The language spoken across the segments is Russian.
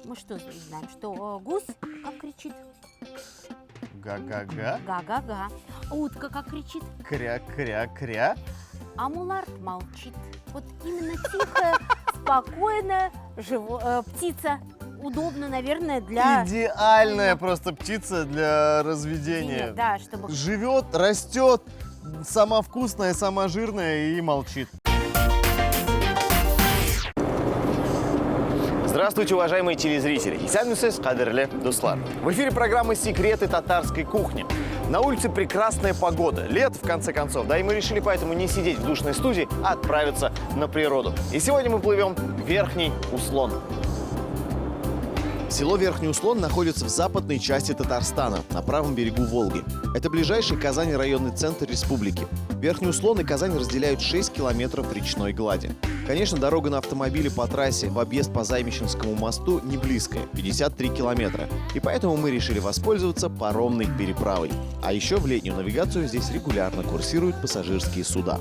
Мы что знаем, что гусь как кричит? Га-га-га. Га-га-га. Утка как кричит? Кря-кря-кря. А мулард молчит. Вот именно тихая, спокойная птица. Удобно, наверное, для... Идеальная просто птица для разведения. Да, чтобы... Живет, растет, сама вкусная, сама жирная и молчит. Здравствуйте, уважаемые телезрители! Исәнмесез, кадерле дуслар. В эфире программа «Секреты татарской кухни». На улице прекрасная погода, лет в конце концов, да, и мы решили поэтому не сидеть в душной студии, а отправиться на природу. И сегодня мы плывем в Верхний Услон. Село Верхний Услон находится в западной части Татарстана, на правом берегу Волги. Это ближайший к Казани районный центр республики. Верхний Услон и Казань разделяют 6 километров речной глади. Конечно, дорога на автомобиле по трассе в объезд по Займищенскому мосту не близкая, 53 километра. И поэтому мы решили воспользоваться паромной переправой. А еще в летнюю навигацию здесь регулярно курсируют пассажирские суда.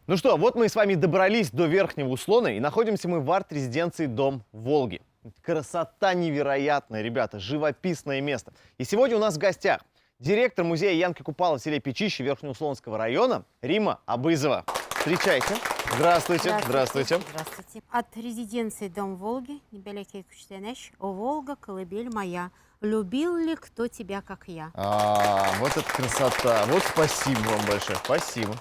Ну что, вот мы с вами добрались до Верхнего Услона, и находимся мы в арт-резиденции «Дом Волги». Красота невероятная, ребята, живописное место. И сегодня у нас в гостях директор музея Янки Купала в селе Печище Верхнеуслонского района Рима Абызова. Встречайте. Здравствуйте. Здравствуйте. Здравствуйте. От резиденции «Дом Волги», Небелекий Куштенеш, «О, Волга, колыбель моя, любил ли кто тебя, как я?» Вот это красота. Вот спасибо вам большое. Спасибо.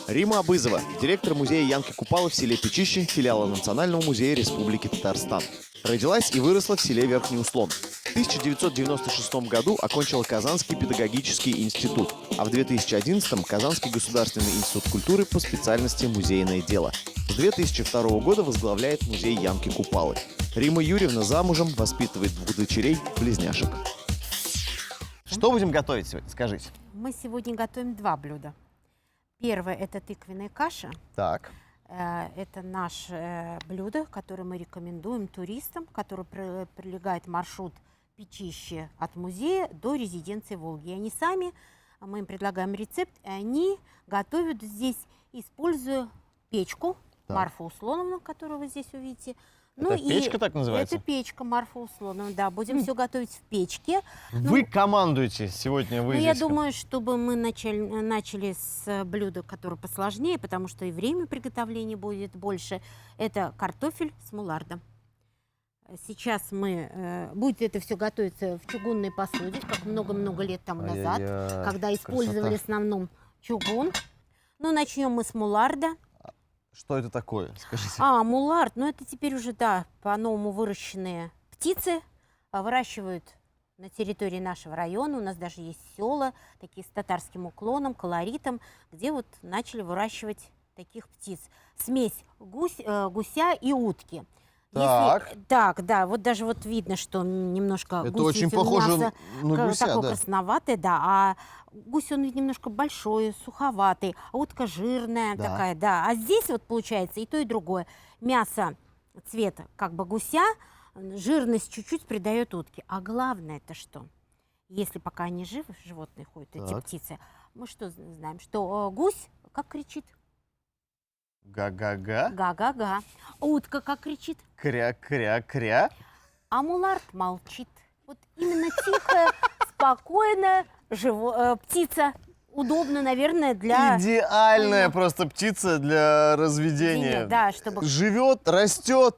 Рима Абызова, директор музея Янки Купала в селе Печище, филиала Национального музея Республики Татарстан. Родилась и выросла в селе Верхний Услон. В 1996 году окончила Казанский педагогический институт, а в 2011 Казанский государственный институт культуры по специальности «Музейное дело». С 2002 года возглавляет музей Янки Купалы. Рима Юрьевна замужем, воспитывает 2 дочерей, близняшек. Что будем готовить сегодня, скажите? Мы сегодня готовим 2 блюда. Первое – это тыквенная каша. Так. Это наше блюдо, которое мы рекомендуем туристам, который прилегает маршрут Печище от музея до резиденции Волги. И они сами, мы им предлагаем рецепт, и они готовят здесь, используя печку Марфа Услоновна, которую вы здесь увидите. Это печка так называется? Это печка Марфа Услоновна, да. Будем все готовить в печке. Вы командуете сегодня, вы здесь. Я думаю, чтобы мы начали с блюда, которое посложнее, потому что и время приготовления будет больше. Это картофель с мулардом. Сейчас будет это все готовиться в чугунной посуде, как много-много лет тому назад, когда использовали в основном чугун. Но начнем мы с муларда. Что это такое? Скажите. Мулард, это теперь уже, да, по-новому выращенные птицы. Выращивают на территории нашего района. У нас даже есть села, такие с татарским уклоном, колоритом, где вот начали выращивать таких птиц. Смесь гуся и утки. Так. Так, да, вот даже вот видно, что немножко это очень похоже на гуся, такой да. красноватый, да, а гусь он ведь немножко большой, суховатый, а утка жирная такая, да. А здесь вот получается и то, и другое. Мясо цвета как бы гуся, жирность чуть-чуть придает утке. А главное это что? Если пока они живы, животные ходят, эти птицы, мы что знаем, что гусь как кричит? Га-га-га. Га-га-га. Утка как кричит? Кря-кря-кря. А мулард молчит. Вот именно тихая, спокойная птица. Удобно, наверное, для... Идеальная просто птица для разведения. Да, чтобы... Живет, растет,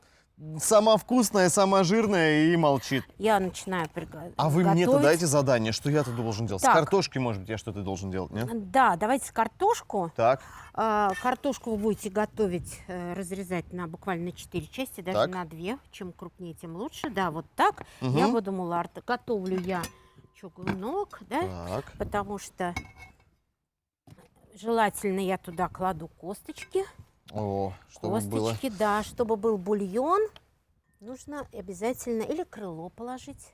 сама вкусная, сама жирная и молчит. Я начинаю готовить. А вы мне-то дайте задание, что я-то должен делать? Так. С картошки, может быть, я что-то должен делать, нет? Да, давайте картошку. Так. Картошку вы будете готовить, разрезать буквально на 4 части, даже на 2. Чем крупнее, тем лучше. Да, вот так. Я буду мулард. Готовлю я чугунок, да, потому что желательно я туда кладу косточки. О, чтобы косточки, было... да, чтобы был бульон, нужно обязательно или крыло положить,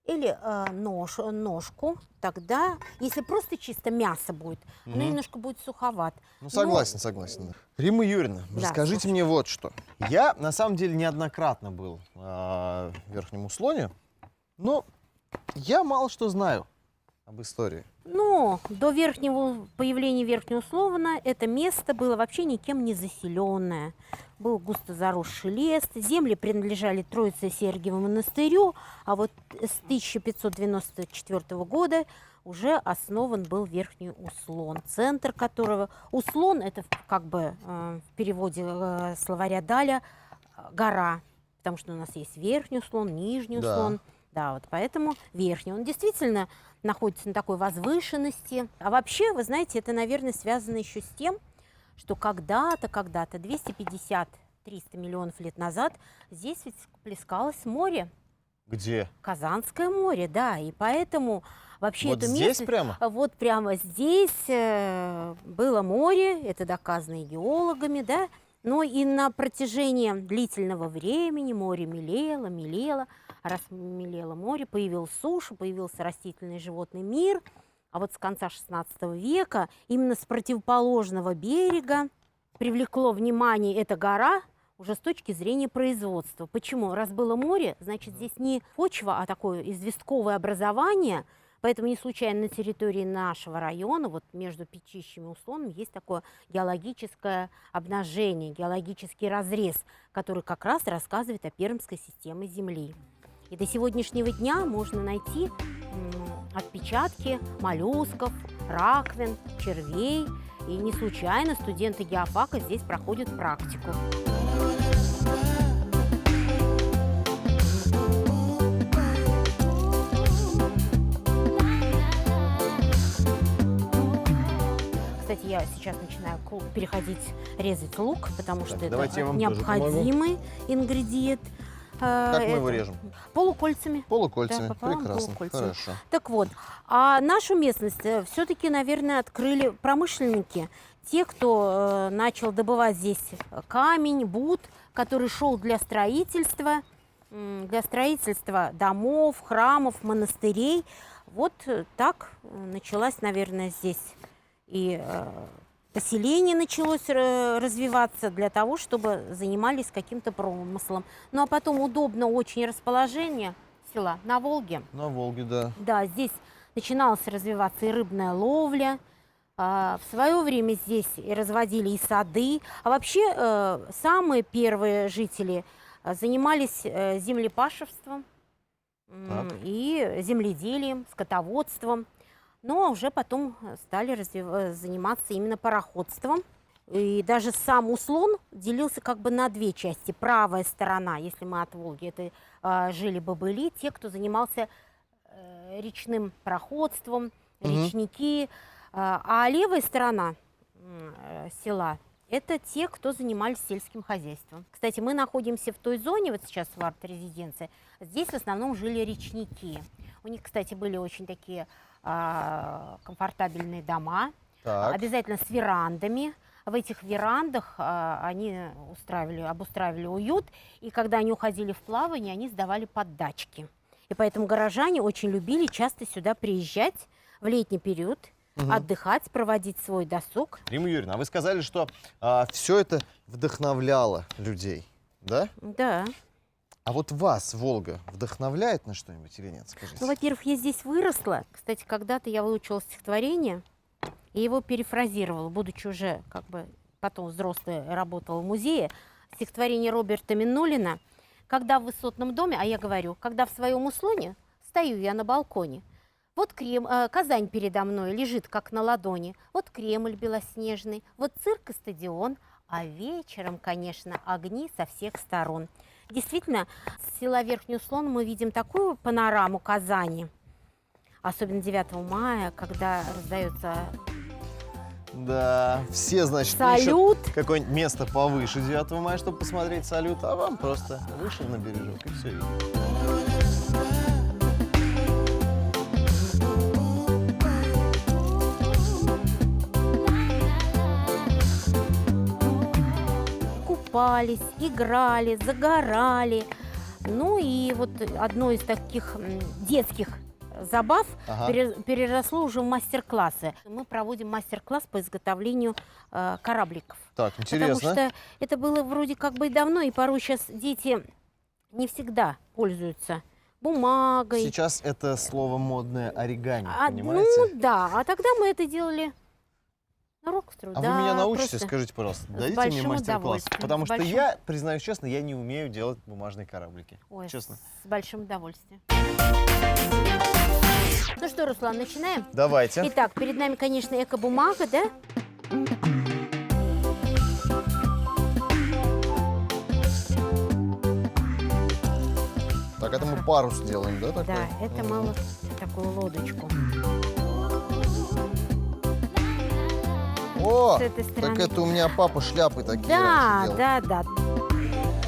или ножку. Тогда, если просто чисто мясо будет, оно немножко будет суховат. Согласен. Да. Рима Юрьевна, расскажите мне вот что. Я, на самом деле, неоднократно был в Верхнем Услоне, но я мало что знаю об истории. Но до появления Верхнего Условна это место было вообще никем не заселенное. Был густо заросший лес, земли принадлежали Троице-Сергиевому монастырю, а вот с 1594 года уже основан был Верхний Услон, центр которого... Услон – это как бы в переводе словаря Даля гора, потому что у нас есть Верхний Услон, Нижний Услон. Да, вот поэтому Верхний. Он действительно находится на такой возвышенности. А вообще, вы знаете, это, наверное, связано еще с тем, что когда-то, 250-300 миллионов лет назад, здесь ведь плескалось море. Где? Казанское море, да. И поэтому вообще Вот это здесь место... прямо? Вот прямо здесь было море, это доказано и геологами, да. Но и на протяжении длительного времени море мелело. А раз мелело море, появилась суша, появился растительный и животный мир. А вот с конца XVI века именно с противоположного берега привлекло внимание эта гора уже с точки зрения производства. Почему? Раз было море, значит, здесь не почва, а такое известковое образование. Поэтому не случайно на территории нашего района, вот между Печищем и Услоном, есть такое геологическое обнажение, геологический разрез, который как раз рассказывает о пермской системе Земли. И до сегодняшнего дня можно найти отпечатки моллюсков, раковин, червей. И не случайно студенты геофака здесь проходят практику. Кстати, я сейчас начинаю переходить резать лук, потому что это необходимый ингредиент. Как мы его режем? Полукольцами. Полукольцами. Да, Прекрасно. полукольцами. Хорошо. Так вот, а нашу местность все-таки, наверное, открыли промышленники. Те, кто начал добывать здесь камень, бут, который шел для строительства домов, храмов, монастырей. Вот так началась, наверное, здесь и поселение началось развиваться для того, чтобы занимались каким-то промыслом. Ну а потом удобно очень расположение села на Волге. На Волге, да. Да, здесь начиналась развиваться и рыбная ловля. В свое время здесь и разводили и сады. А вообще самые первые жители занимались землепашеством и земледелием, скотоводством. Но уже потом стали заниматься именно пароходством. И даже сам Услон делился как бы на две части. Правая сторона, если мы от Волги, это жили-бобыли, те, кто занимался речным пароходством, речники. А левая сторона села – это те, кто занимались сельским хозяйством. Кстати, мы находимся в той зоне, вот сейчас в арт-резиденции, здесь в основном жили речники. У них, кстати, были очень такие комфортабельные дома, обязательно с верандами. В этих верандах они обустраивали уют, и когда они уходили в плавание, они сдавали поддачки. И поэтому горожане очень любили часто сюда приезжать в летний период, отдыхать, проводить свой досуг. Римма Юрьевна, а вы сказали, что все это вдохновляло людей, да? Да. А вот вас Волга вдохновляет на что-нибудь или нет, скажите? Ну, во-первых, я здесь выросла. Кстати, когда-то я выучила стихотворение и его перефразировала, будучи уже как бы потом взрослой, работала в музее. Стихотворение Роберта Миннулина. Когда в высотном доме, а я говорю, когда в своем Услоне стою я на балконе, вот Казань передо мной лежит, как на ладони, вот Кремль белоснежный, вот цирк и стадион, а вечером, конечно, огни со всех сторон. Действительно, с села Верхний Услон мы видим такую панораму Казани, особенно 9 мая, когда раздается... Да, все, значит, салют. Ищут какое-нибудь место повыше 9 мая, чтобы посмотреть салют, а вам просто вышел на бережок и все видно. Купались, играли, загорали. Ну и вот одно из таких детских забав переросло уже в мастер-классы. Мы проводим мастер-класс по изготовлению корабликов. Так, интересно. Потому что это было вроде как бы и давно, и порой сейчас дети не всегда пользуются бумагой. Сейчас это слово модное оригами, понимаете? Ну да, а тогда мы это делали на уроках труда. А вы меня научите, просто скажите, пожалуйста, дадите мне большим мастер-класс? удовольствием, Потому с что большим- я, признаюсь честно, я не умею делать бумажные кораблики. Ой, Честно. с большим удовольствием. Ну что, Руслан, начинаем? Давайте. Итак, перед нами, конечно, эко-бумага, да? Так, это мы парус делаем, да? Такой? Да, это мы вот такую лодочку. О, С этой так стороны. это у меня папа шляпы такие Да, раньше делал. да, да.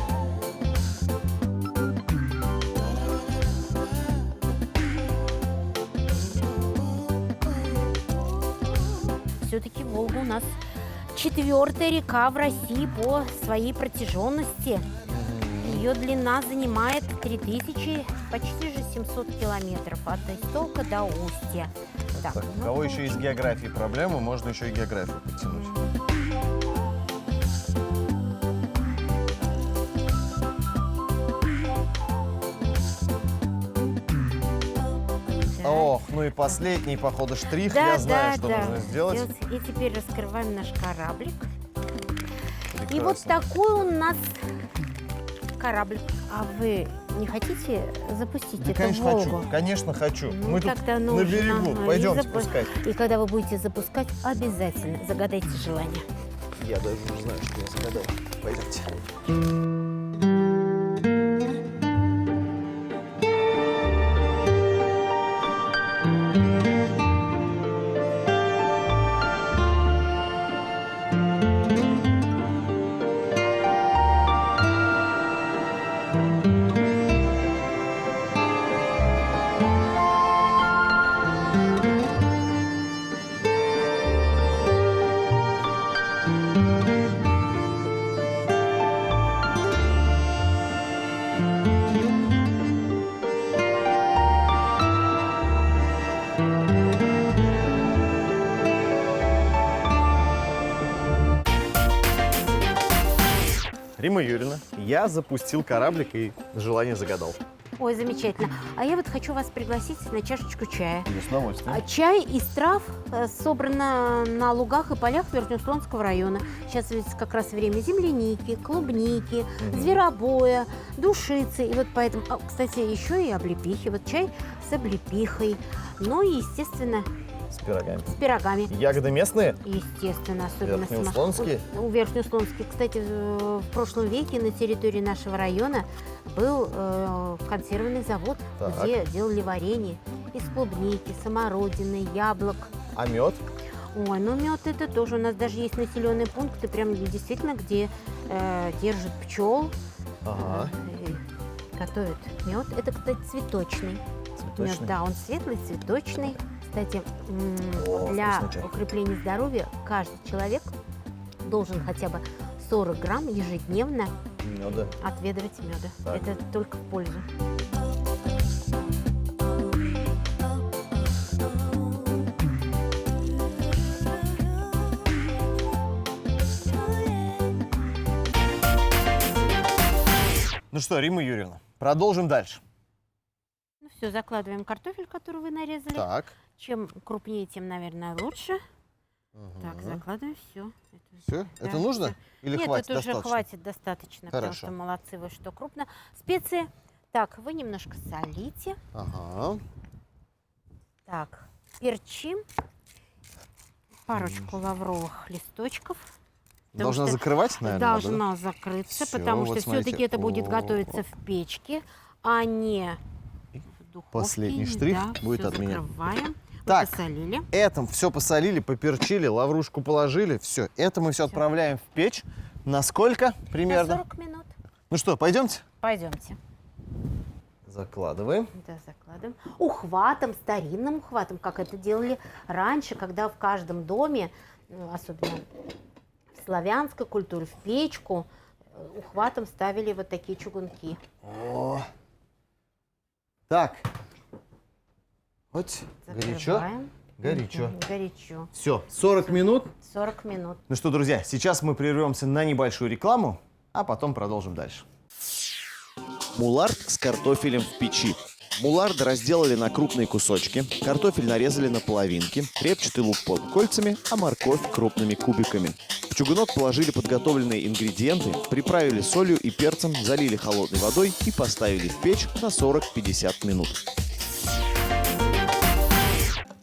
Все-таки Волга у нас 4-я река в России по своей протяженности. Ее длина занимает 3000, почти же 700 километров от истока до устья. Так, у ну, кого еще есть географии проблемы, можно еще и географию подтянуть. да. Ох, ну и последний, походу, штрих. Да, Я знаю, да, что да. нужно сделать. И теперь раскрываем наш кораблик. И Прекрасно. вот такой у нас корабль. А вы не хотите запустить Да, эту конечно, Волгу? хочу. Конечно, хочу. Ну, Мы тут тогда на нужно. берегу. И Пойдем запу- спускать. И когда вы будете запускать, обязательно загадайте желание. Я даже уже знаю, что я загадал. Пойдемте. Римма Юрьевна, я запустил кораблик и желание загадал. Ой, замечательно. А я вот хочу вас пригласить на чашечку чая. Я с удовольствием. Чай из трав собрано на лугах и полях Верхнеуслонского района. Сейчас ведь как раз время земляники, клубники, зверобоя, душицы. И вот поэтому, кстати, еще и облепихи. Вот чай с облепихой. Ну и, естественно, С пирогами. с пирогами. Ягоды местные? Естественно, особенно Верхнеуслонские? У Верхнеуслонских. Кстати, в прошлом веке на территории нашего района был консервный завод, Так. где делали варенье из клубники, смородины, яблок. А мед? Ой, ну мед это тоже. У нас даже есть населенные пункты, прям действительно, где держат пчел, Ага. готовят мед. Это, кстати, цветочный. Цветочный? Мед, да, он светлый, цветочный. Кстати, О, для вкусный чай. укрепления здоровья каждый человек должен хотя бы 40 грамм ежедневно Меда. отведывать меда. Так. Это только в пользу. Ну что, Римма Юрьевна, продолжим дальше. Ну все, закладываем картофель, который вы нарезали. Так. Чем крупнее, тем, наверное, лучше. Так, закладываем все. Все? Это нужно? всё. Или Нет, хватит это уже достаточно? хватит достаточно, потому Хорошо. что молодцы вы, что крупно. Специи. Так, вы немножко солите. Ага. Так, перчим. Парочку лавровых листочков. Потому Должна что закрывать, наверное, должна закрыться, Всё, потому вот что все-таки смотрите. это будет О. готовиться в печке, а не в духовке. Последний штрих Да, будет всё от меня. закрываем. Так. Посолили. Это все посолили, поперчили, лаврушку положили. Все, это мы все отправляем в печь. На сколько На примерно? 40 минут. Ну что, пойдемте? Пойдемте. Закладываем. Да, закладываем. Ухватом, старинным ухватом, как это делали раньше, когда в каждом доме, особенно в славянской культуре, в печку, ухватом ставили вот такие чугунки. О. Так. Вот, горячо. Закрываем. Горячо. Горячо. Все, 40 минут. 40 минут. Ну что, друзья, сейчас мы прервемся на небольшую рекламу, а потом продолжим дальше. Мулард с картофелем в печи. Муларды разделали на крупные кусочки, картофель нарезали на половинки, репчатый лук кольцами, а морковь крупными кубиками. В чугунок положили подготовленные ингредиенты, приправили солью и перцем, залили холодной водой и поставили в печь на 40-50 минут.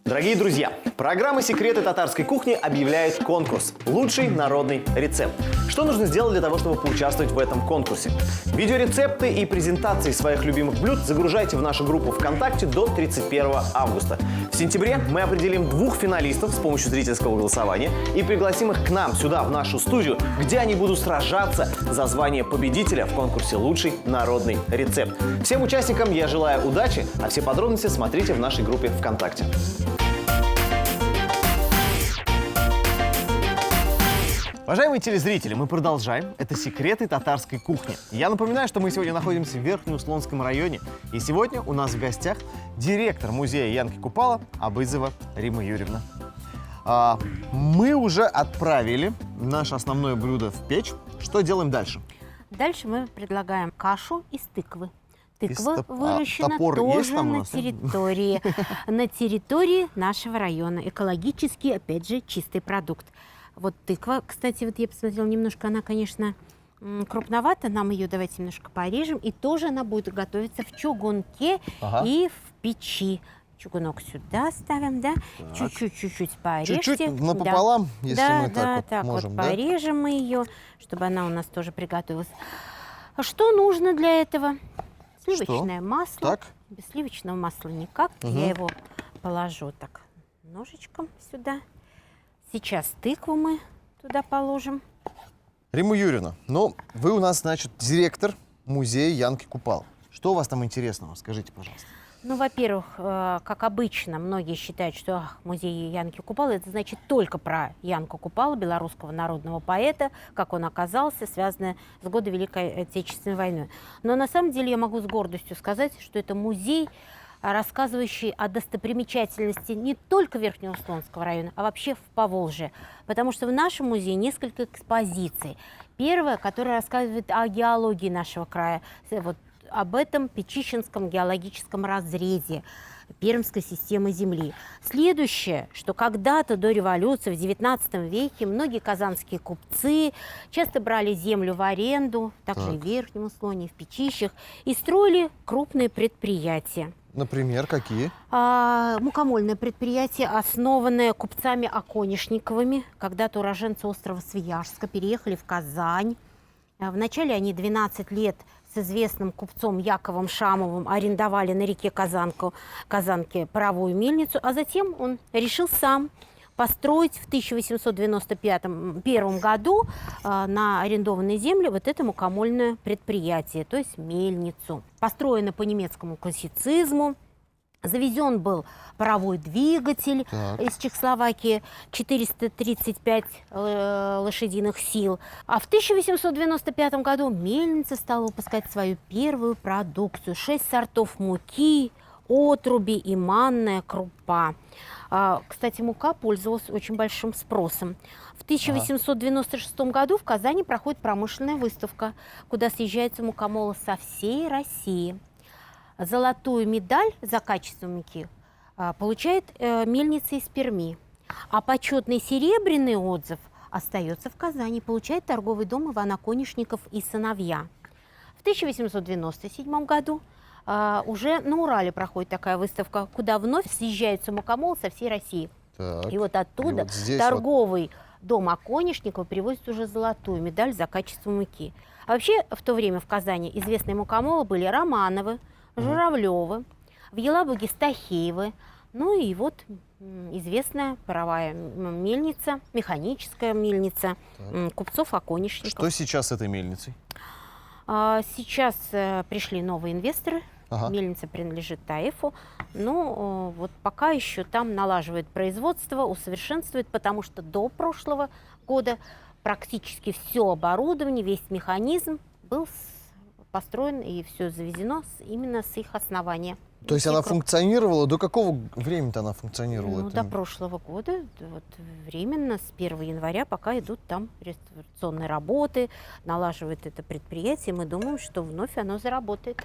Дорогие друзья, программа «Секреты татарской кухни» объявляет конкурс «Лучший народный рецепт». Что нужно сделать для того, чтобы поучаствовать в этом конкурсе? Видеорецепты и презентации своих любимых блюд загружайте в нашу группу ВКонтакте до 31 августа. В сентябре мы определим 2 финалистов с помощью зрительского голосования и пригласим их к нам сюда, в нашу студию, где они будут сражаться за звание победителя в конкурсе «Лучший народный рецепт». Всем участникам я желаю удачи, а все подробности смотрите в нашей группе ВКонтакте. Уважаемые телезрители, мы продолжаем. Это секреты татарской кухни. Я напоминаю, что мы сегодня находимся в Верхнеуслонском районе. И сегодня у нас в гостях директор музея Янки Купала Абызова Рима Юрьевна. Мы уже отправили наше основное блюдо в печь. Что делаем дальше? Дальше мы предлагаем кашу из тыквы. Тыква Топор выращена есть тоже там у на нас? территории нашего района. Экологически, опять же, чистый продукт. Вот тыква, кстати, вот я посмотрела немножко, она, конечно, крупновата. Нам ее давайте немножко порежем. И тоже она будет готовиться в чугунке и в печи. Чугунок сюда ставим, да? Чуть-чуть порежьте. Чуть-чуть напополам, да. если да, мы да, так вот так можем, вот да? порежем мы ее, чтобы она у нас тоже приготовилась. А что нужно для этого? Сливочное масло. Так. Без сливочного масла никак. Я его положу так ножичком сюда. Сейчас тыкву мы туда положим. Рима Юрьевна, ну, вы у нас, значит, директор музея Янки Купала. Что у вас там интересного? Скажите, пожалуйста. Ну, во-первых, как обычно, многие считают, что музей Янки Купала это значит только про Янку Купала, белорусского народного поэта, как он оказался, связанное с года Великой Отечественной войны. Но на самом деле я могу с гордостью сказать, что это музей, рассказывающий о достопримечательности не только Верхнеуслонского района, а вообще в Поволжье. Потому что в нашем музее несколько экспозиций. Первая, которая рассказывает о геологии нашего края, вот об этом Печищенском геологическом разрезе Пермской системы Земли. Следующее, что когда-то до революции в XIX веке многие казанские купцы часто брали землю в аренду, также и в Верхнем Услоне, и в Печищах, и строили крупные предприятия. Например, какие? Мукомольное предприятие, основанное купцами Оконишниковыми, когда-то уроженцы острова Свияжска, переехали в Казань. Вначале они 12 лет с известным купцом Яковом Шамовым арендовали на реке Казанке паровую мельницу, а затем он решил сам построить в 1891 году на арендованной земле вот это мукомольное предприятие, то есть мельницу. Построено по немецкому классицизму. Завезен был паровой двигатель из Чехословакии, 435 лошадиных сил. А в 1895 году мельница стала выпускать свою первую продукцию. 6 сортов муки, отруби и манная крупа. Кстати, мука пользовалась очень большим спросом. В 1896 году в Казани проходит промышленная выставка, куда съезжаются мукомолы со всей России. Золотую медаль за качество муки получает мельница из Перми, а почетный серебряный отзыв остается в Казани, получает торговый дом Иван Оконишников и сыновья. В 1897 году уже на Урале проходит такая выставка, куда вновь съезжаются мукомолы со всей России. Так. И вот оттуда торговый дом Оконишникова привозит уже золотую медаль за качество муки. А вообще в то время в Казани известные мукомолы были Романовы, Журавлевы, в Елабуге Стахеевы, ну и вот известная паровая мельница, механическая мельница купцов Оконишников. Что сейчас с этой мельницей? Сейчас пришли новые инвесторы, мельница принадлежит ТАЭФу, но вот пока еще там налаживает производство, усовершенствует, потому что до прошлого года практически все оборудование, весь механизм был построен и все завезено именно с их основания. То есть она функционировала, до какого времени-то она функционировала? Ну, до прошлого года, вот, временно, с 1 января, пока идут там реставрационные работы, налаживает это предприятие, мы думаем, что вновь оно заработает.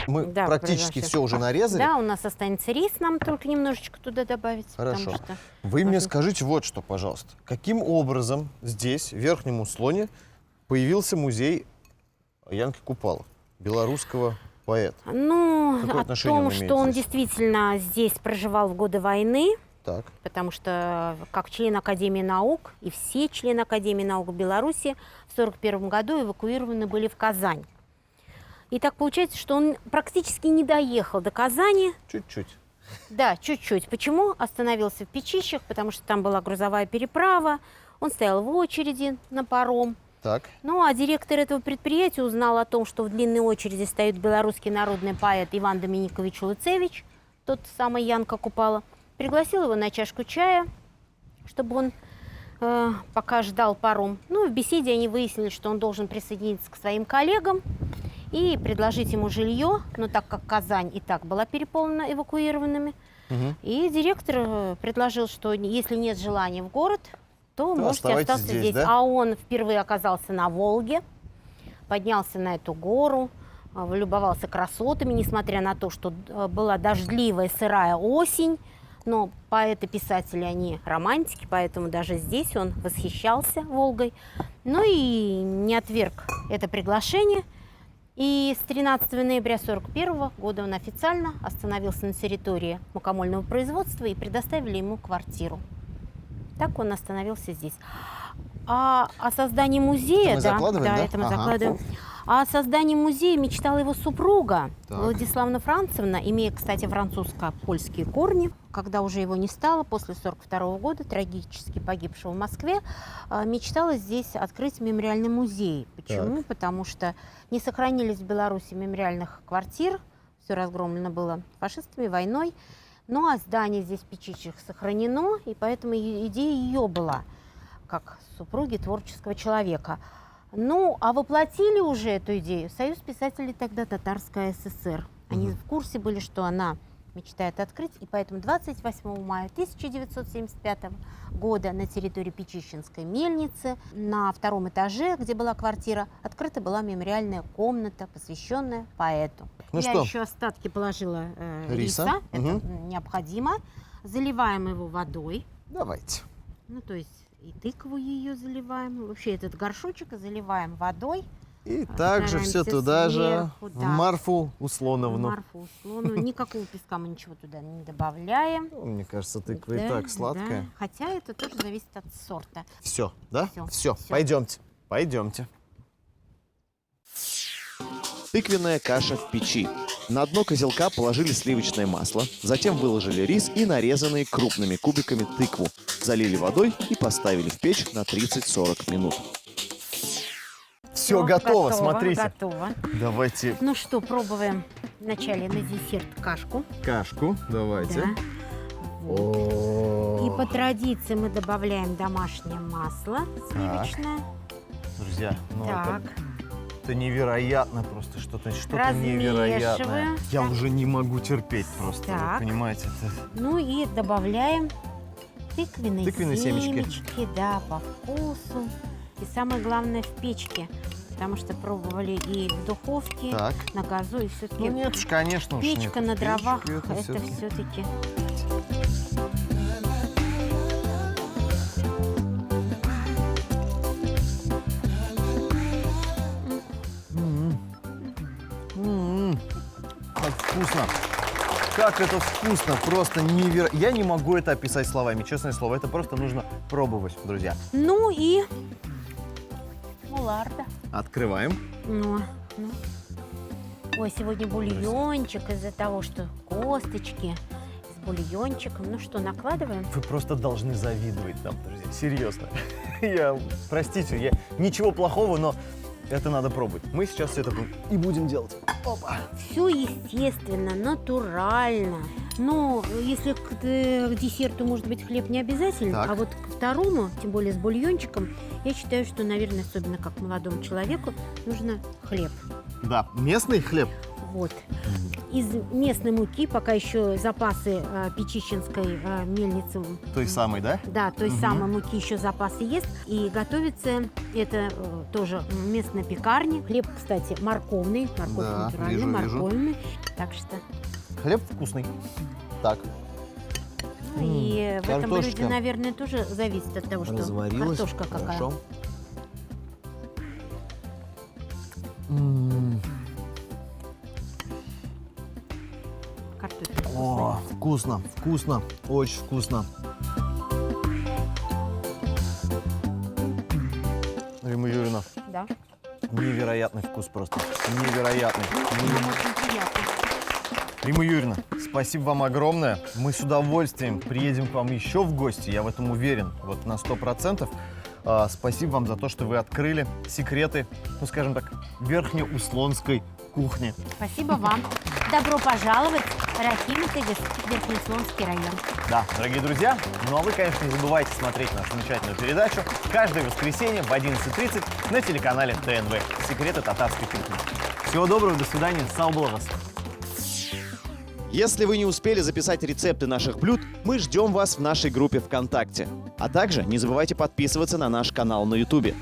Мы Да, практически произошли. все уже нарезали. Да, у нас останется рис, нам только немножечко туда добавить. Хорошо. потому что Вы мне важно. скажите вот что, пожалуйста. Каким образом здесь, в Верхнем Услоне, появился музей Янки Купала, белорусского поэта? Ну, Какое о отношение он том, имеет что он здесь? действительно здесь проживал в годы войны, Так. потому что как член Академии наук и все члены Академии наук Беларуси в 1941 году эвакуированы были в Казань. И так получается, что он практически не доехал до Казани. Чуть-чуть. Да, чуть-чуть. Почему? Остановился в Печищах, потому что там была грузовая переправа, он стоял в очереди на паром. Так. Ну, а директор этого предприятия узнал о том, что в длинной очереди стоит белорусский народный поэт Иван Доминикович Луцевич, тот самый Янка Купала, пригласил его на чашку чая, чтобы он пока ждал паром. Ну, в беседе они выяснили, что он должен присоединиться к своим коллегам и предложить ему жилье, но так как Казань и так была переполнена эвакуированными. Мгм. И директор предложил, что если нет желания в город, то можете оставайтесь остаться здесь, здесь. да? А он впервые оказался на Волге, поднялся на эту гору, влюбовался красотами, несмотря на то, что была дождливая, сырая осень. Но поэты-писатели, они романтики, поэтому даже здесь он восхищался Волгой. Ну и не отверг это приглашение. И с 13 ноября 1941 года он официально остановился на территории мукомольного производства и предоставили ему квартиру. Так он остановился здесь. А о создании музея, Это мы закладываем, да? это мы Ага. закладываем. А о создании музея мечтала его супруга Так. Владиславна Францевна, имея, кстати, французско-польские корни. Когда уже его не стало, после 1942 года, трагически погибшего в Москве, мечтала здесь открыть мемориальный музей. Почему? Потому что не сохранились в Беларуси мемориальных квартир, все разгромлено было фашистами, войной. Ну а здание здесь в Печищах сохранено, и поэтому идея ее была, как супруги творческого человека. Ну, а воплотили уже эту идею Союз писателей тогда Татарская ССР. Они в курсе были, что она мечтает открыть, и поэтому 28 мая 1975 года на территории Печищенской мельницы на втором этаже, где была квартира, открыта была мемориальная комната, посвященная поэту. Ну Я что? еще остатки положила Риса. риса, это Мгм. необходимо. Заливаем его водой, Давайте. ну то есть и тыкву ее заливаем, вообще этот горшочек заливаем водой. И также все Стараемся туда же сверху, в да. Марфу Услоновну. Марфу Услону. Никакого песка мы ничего туда не добавляем. Ну, мне кажется, тыква и Да, так сладкая. да. Хотя это тоже зависит от сорта. Все, да? Всё, Все, всё. пойдемте. Пойдемте. Тыквенная каша в печи. На дно козелка положили сливочное масло, затем выложили рис и нарезанные крупными кубиками тыкву, залили водой и поставили в печь на 30-40 минут. Все Всё, готово, смотрите. Готово. Давайте Ну что, пробуем вначале на десерт кашку. кашку. Давайте. Да. О, И по традиции мы добавляем домашнее масло сливочное. Друзья, ну Так, это невероятно просто, что-то невероятное. размешиваем. Я Так. уже не могу терпеть просто, Так. вы понимаете? Ну и добавляем тыквенные, Тыквенные семечки. семечки, да, по вкусу. И самое главное в печке, потому что пробовали и в духовке, Так. на газу, и все-таки Ну нет уж, конечно уж печка нет. на дровах, Печка это всё-таки. все-таки. Как вкусно! Как это вкусно! Просто невероятно! Я не могу это описать словами, честное слово. Это просто нужно пробовать, друзья. Ну и муларда. Открываем. Ну. Ой, сегодня бульончик из-за того, что косточки с бульончиком. Ну что, накладываем? Вы просто должны завидовать нам, друзья. Серьезно. Простите, ничего плохого, но это надо пробовать. Мы сейчас все это и будем делать. Опа. Все естественно, натурально. Но если к десерту, может быть, хлеб не обязательно, Так. а вот к второму, тем более с бульончиком, я считаю, что, наверное, особенно как молодому человеку, нужно хлеб. Да, местный хлеб. Вот. Из местной муки пока еще запасы Печищенской мельницы. Той самой, да? Да, той самой муки еще запасы есть. И готовится это тоже в местной пекарне. Хлеб, кстати, морковный. Морковь Да, натуральный, вижу. морковный. Так что... Хлеб вкусный. Так. И в этом картошечка блюде, наверное, тоже зависит от того, что разварилась. картошка какая. Хорошо. Картошка О, вкусная. вкусно, вкусно, очень вкусно. Рима Юрьевна, Да. невероятный вкус просто. Невероятный. Нам очень приятно. Рима Юрьевна, спасибо вам огромное. Мы с удовольствием приедем к вам еще в гости, я в этом уверен, вот на 100%. Спасибо вам за то, что вы открыли секреты, ну, скажем так, верхнеуслонской кухни. Спасибо вам. Добро пожаловать в Рахимовский Верхнеуслонский район. Да, дорогие друзья, ну а вы, конечно, не забывайте смотреть нашу замечательную передачу каждое воскресенье в 11:30 на телеканале ТНВ «Секреты татарской кухни». Всего доброго, до свидания, сау было вас. Если вы не успели записать рецепты наших блюд, мы ждем вас в нашей группе ВКонтакте. А также не забывайте подписываться на наш канал на Ютубе.